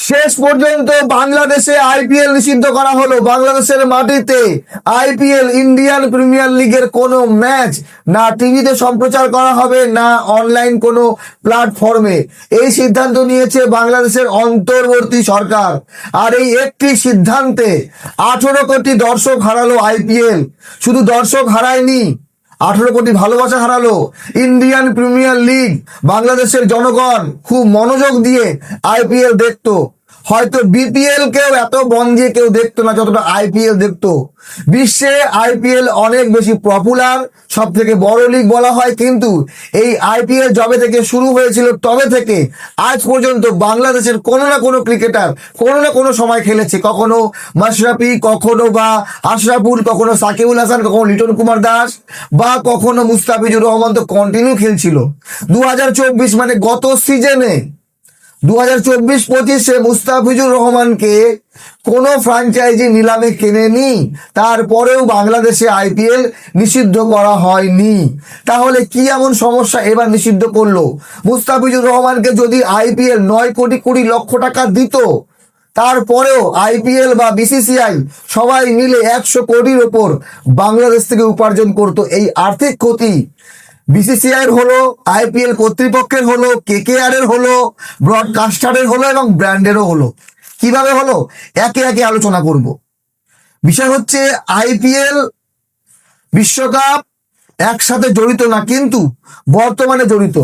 শেষ পর্যন্ত বাংলাদেশে আইপিএল নিষিদ্ধ করা হলো। বাংলাদেশের মাটিতে আইপিএল ইন্ডিয়ান প্রিমিয়ার লিগের কোনো ম্যাচ না টিভিতে সম্প্রচার করা হবে না অনলাইন কোনো প্ল্যাটফর্মে। এই সিদ্ধান্ত নিয়েছে বাংলাদেশের অন্তর্বর্তী সরকার। আর এই একটি সিদ্ধান্তে 18 কোটি দর্শক হারালো আইপিএল। শুধু দর্শক হারায়নি, 18 কোটি ভালোবাসা হারালো ইন্ডিয়ান প্রিমিয়ার লিগ। বাংলাদেশের জনগণ খুব মনোযোগ দিয়ে আইপিএল দেখতো। হয়তো বিপিএল কেউ এত মন দিয়ে কেউ দেখতো না যতটা আইপিএল দেখতো। বিশ্বে আইপিএল অনেক বেশি পপুলার, সব থেকে বড় লিগ বলা হয়। কিন্তু এই আইপিএল যবে থেকে শুরু হয়েছিল তবে থেকে আজ পর্যন্ত বাংলাদেশের কোনো না কোনো ক্রিকেটার কোনো না কোনো সময় খেলেছে। কখনো মাশরাফি, কখনো বা আশরাফুল, কখনো সাকিবুল হাসান, কখনো লিটন কুমার দাস বা কখনো মুস্তাফিজুর রহমান তো কন্টিনিউ খেলছিল। 2024 মানে গত সিজনে 2024-25-এ মুস্তাফিজুর রহমানকে কোনো ফ্র্যাঞ্চাইজি নিলামে কেনেনি, তারপরেও বাংলাদেশে আইপিএল নিষিদ্ধ করা হয়নি। তাহলে কি এমন সমস্যা এবার নিষিদ্ধ করলো? মুস্তাফিজুর রহমানকে যদি আইপিএল 9 কোটি 20 লক্ষ টাকা দিত, তারপরেও আইপিএল বা বিসিসিআই সবাই মিলে 100 কোটির ওপর বাংলাদেশ থেকে উপার্জন করত। এই আর্থিক ক্ষতি বিসিসিআইয়ের হলো, আইপিএল কর্তৃপক্ষের হলো, কেকেআর এর হলো, ব্রডকাস্টারের হলো এবং ব্র্যান্ডেরও হলো। কিভাবে হলো একে একে আলোচনা করব। বিষয় হচ্ছে আইপিএল বিশ্বকাপ একসাথে জড়িত না, কিন্তু বর্তমানে জড়িত।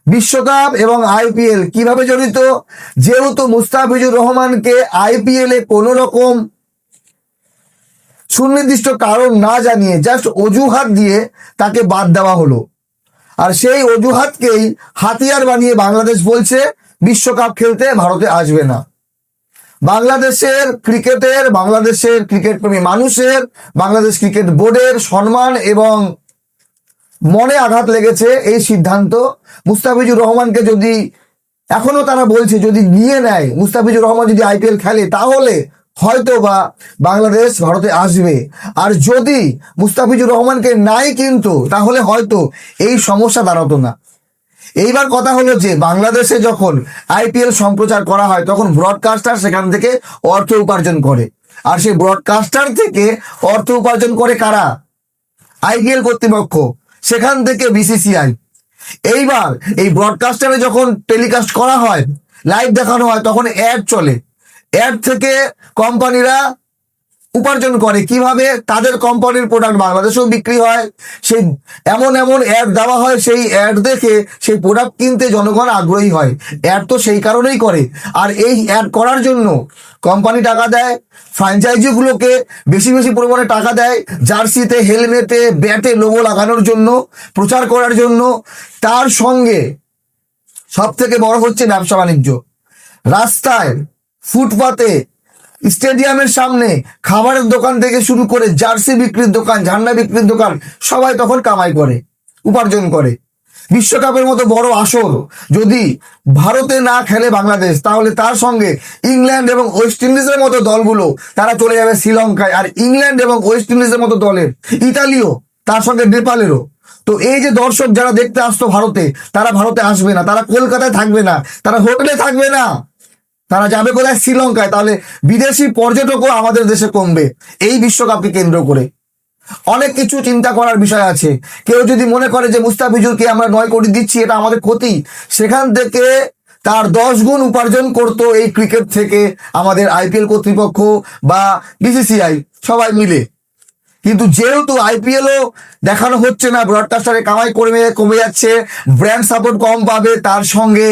বিশ্বকাপ এবং আইপিএল কিভাবে জড়িত? যেহেতু মুস্তাফিজুর রহমানকে আইপিএল এ কোনো রকম সুনির্দিষ্ট কারণ না জানিয়ে জাস্ট অজুহাত দিয়ে তাকে বাদ দেওয়া হলো। আর সেই অজুহাতকেই হাতিয়ার বানিয়ে বাংলাদেশ বলছে বিশ্বকাপ খেলতে ভারতে আসবে না। বাংলাদেশের ক্রিকেট প্রেমী মানুষের, বাংলাদেশ ক্রিকেট বোর্ডের সম্মান এবং মনে আঘাত লেগেছে এই সিদ্ধান্ত। মুস্তাফিজুর রহমানকে যদি এখনো তারা বলছে যদি নিয়ে নেয়, মুস্তাফিজুর রহমান যদি আইপিএল খেলে তাহলে হয়তো বা বাংলাদেশ ভারতে আসবে। আর যদি মুস্তাফিজুর রহমানকে নাই কিন্তু তাহলে হয়তো এই সমস্যা দাঁড়াতো না। এইবার কথা হলো যে বাংলাদেশে যখন আইপিএল সম্প্রচার করা হয় তখন ব্রডকাস্টার সেখান থেকে অর্থ উপার্জন করে। আর সেই ব্রডকাস্টার থেকে অর্থ উপার্জন করে কারা? আইপিএল কর্তৃপক্ষ, সেখান থেকে বিসিসিআই। এইবার এই ব্রডকাস্টারে যখন টেলিকাস্ট করা হয়, লাইভ দেখানো হয়, তখন অ্যাড চলে। অ্যাড থেকে কোম্পানিরা উপার্জন করে কিভাবে? তাদের কোম্পানির প্রোডাক্ট বাংলাদেশেও বিক্রি হয়, সেই এমন অ্যাড দেওয়া হয়, সেই অ্যাড দেখে সেই প্রোডাক্ট কিনতে জনগণ আগ্রহী হয়। অ্যাড তো সেই কারণেই করে। আর এই অ্যাড করার জন্য কোম্পানি টাকা দেয়, ফ্র্যাঞ্চাইজিগুলোকে বেশি পরিমাণে টাকা দেয় জার্সিতে, হেলমেটে, ব্যাটে লোগো লাগানোর জন্য, প্রচার করার জন্য। তার সঙ্গে সব থেকে বড় হচ্ছে ব্যবসা বাণিজ্য। রাস্তায়, ফুটপাতে, স্টেডিয়ামের সামনে খাবারের দোকান থেকে শুরু করে জার্সি বিক্রির দোকান, ঝান্ডা বিক্রির দোকান, সবাই তখন কামাই করে, উপার্জন করে। বিশ্বকাপের মতো বড় আসর যদি ভারতে না খেলে বাংলাদেশ, তাহলে তার সঙ্গে ইংল্যান্ড এবং ওয়েস্ট ইন্ডিজের মতো দলগুলো তারা চলে যাবে শ্রীলঙ্কায়। আর ইংল্যান্ড এবং ওয়েস্ট ইন্ডিজের মতো দলের, ইতালিও, তার সঙ্গে নেপালেরও। তো এই যে দর্শক যারা দেখতে আসতো ভারতে, তারা ভারতে আসবে না, তারা কলকাতায় থাকবে না, তারা হোটেলে থাকবে না, তারা যাবে কোথায়? শ্রীলঙ্কায়। তাহলে বিদেশি পর্যটকও আমাদের দেশে কমবে এই বিশ্বকাপকে কেন্দ্র করে। অনেক কিছু চিন্তা করার বিষয় আছে। কেউ যদি মনে করে যে মুস্তাফিজুরকে আমরা 9 কোটি দিচ্ছি, এটা আমাদের ক্ষতি, সেখান থেকে তার 10 গুণ উপার্জন করতো এই ক্রিকেট থেকে আমাদের আইপিএল কর্তৃপক্ষ বা বিসিসিআই সবাই মিলে। কিন্তু যেহেতু আইপিএলও দেখানো হচ্ছে না, ব্রডকাস্টারে কামাই কমে যাচ্ছে, ব্র্যান্ড সাপোর্ট কম পাবে, তার সঙ্গে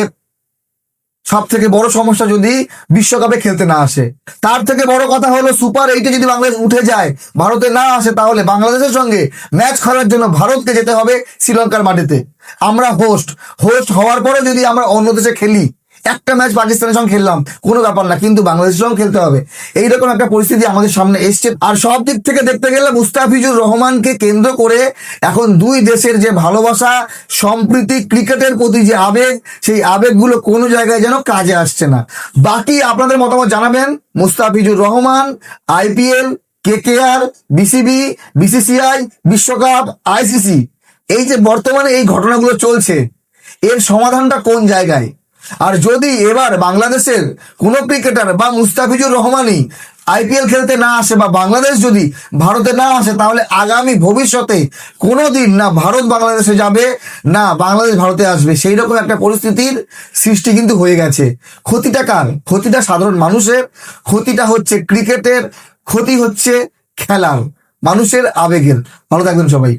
সব থেকে বড় সমস্যা যদি বিশ্বকাপে খেলতে না আসে। তার থেকে বড় কথা হলো সুপার 8-এ যদি বাংলাদেশ উঠে যায়, ভারতে না আসে, তাহলে বাংলাদেশের সঙ্গে ম্যাচ খেলার জন্য ভারতকে যেতে হবে শ্রীলঙ্কার মাটিতে। আমরা হোস্ট হওয়ার পরে যদি আমরা অন্য দেশে খেলি, একটা ম্যাচ পাকিস্তানের সঙ্গে খেললাম, কোনো ব্যাপার না, কিন্তু বাংলাদেশের সঙ্গে খেলতে হবে। এইরকম একটা পরিস্থিতি আমাদের সামনে এসছে। আর সব দিক থেকে দেখতে গেলে মুস্তাফিজুর রহমানকে কেন্দ্র করে এখন দুই দেশের যে ভালোবাসা, সম্প্রীতি, ক্রিকেটের প্রতি যে আবেগ, সেই আবেগগুলো কোনো জায়গায় যেন কাজে আসছে না। বাকি আপনাদের মতামত জানাবেন। Mustafizur Rahman, IPL, KKR, BCB, BCCI, বিশ্বকাপ, আইসিসি, এই যে বর্তমানে এই ঘটনাগুলো চলছে, এর সমাধানটা কোন জায়গায়? আর যদি এবার বাংলাদেশের কোনো ক্রিকেটার বা মুস্তাফিজুর রহমানই আইপিএল খেলতে না আসে বা বাংলাদেশ যদি ভারতে না আসে, তাহলে আগামী ভবিষ্যতে কোনোদিন না ভারত বাংলাদেশে যাবে, না বাংলাদেশ ভারতে আসবে। সেই রকম একটা পরিস্থিতির সৃষ্টি কিন্তু হয়ে গেছে। ক্ষতিটা কার? ক্ষতিটা সাধারণ মানুষের, ক্ষতিটা হচ্ছে ক্রিকেটের, ক্ষতি হচ্ছে খেলার, মানুষের আবেগের। ভালো থাকবেন সবাই।